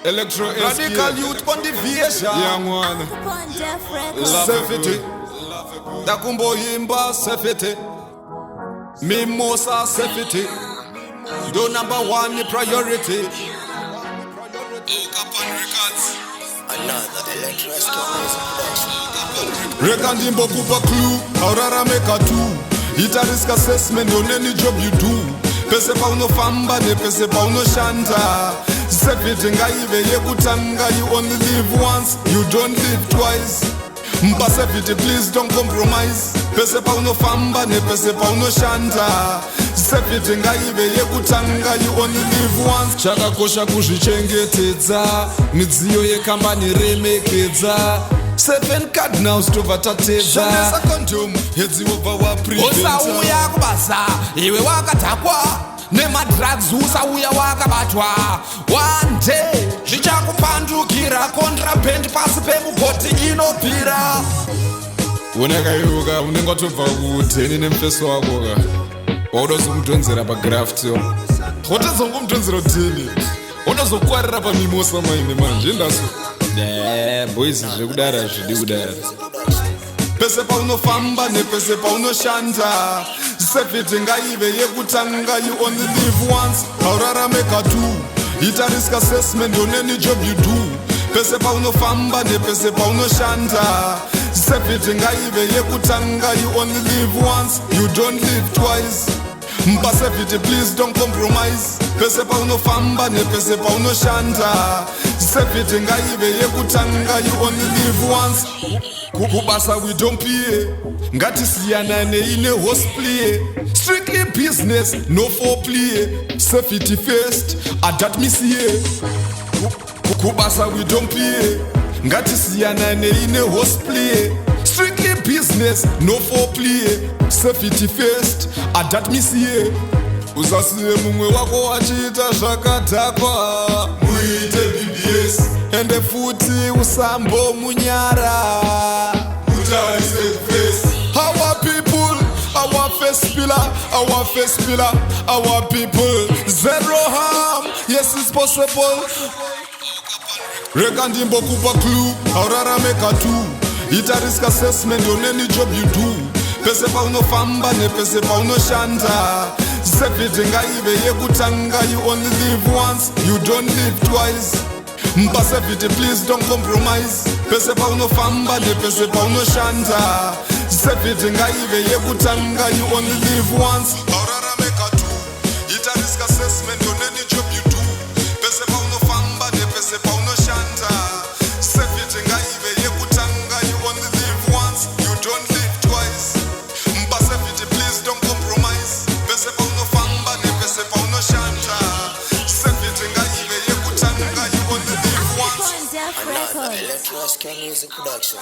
Electro Radikal youth motivation. Young one. Safety. Dakumbo Yimba safety. Mimosa safety. Do number one the priority. Another electro music Rekandimbo kupa clue. Aurara make a two. Ita risk assessment on any job you do. Pese pa uno famba ne pese pa uno shanta. Safety ngaive yekutanga. You only live once, you don't live twice. Mba safety please don't compromise. Pese pa uno famba ne pese pa uno shanta. Safety ngaive yekutanga. You only live once. Chakakosha kuzvichengetedza. Midziyo yekambani remekedza. 7 cardinals tovatatedza. Shandisa condom hedzi wobva wapreventa. Usauya kubasa iwe wakatakwa nemadrugs, usauya wakabatwa. One day zvichakupandukira, contraband pasi pemugoti inopira. Unakaiuka unenge watobva kuteni nemufeso wako ka waudazomudhonzera pagrafti watazongomudhonzera kuteni unozokwarira pamimosa maine manje endaso boys zvekudara zvidi kudara. Pese pa unofamba nepese pa unoshanda. Safety ngaive yekutanga. You only live once, aurarame katu. Ita risk assessment on any job you do. Pese pa unofamba nepese pa unoshanda. Safety ngaive yekutanga. You only live once, you don't live twice. Mba safety please don't compromise. Pese pa unofamba nepese pa unoshanda. Safety ngaive yekutanga. You only live once. Kubasa we don't play. Ngati siyana neine horseplay. Strictly business, no foreplay. Safety first, adat misiye. Kubasa we don't play. Ngati siyana neine horseplay. Strictly business, no foreplay. Safety first, adat misiye. Usasiye mumwe wako wachita zvakadhakwa. Muite BBS. Ende futi usambo munyara. Utarise face. Our people, our face pillar, our face pillar, our people. Zero harm, yes it's possible. Rekandimbo kupa clue, aurara make a two. Ita risk assessment on any job you do. Pese pa unofamba ne pese pa unoshanda. Safety ngaive yekutanga. You only live once, you don't live twice. Mba safety please don't compromise. Pese pa unofamba ne pese pa unoshanda. Safety ngaive yekutanga. You only live once, aurara make a two. Ita risk assessment on any job you do. Pese pa unofamba ne pese pa unoshanda. Safety ngaive yekutanga. You only live once, you don't live twice. Mba safety please don't compromise. Pese pa unofamba ne pese pa unoshanda. Safety ngaive yekutanga. You only live once. Another electro music production.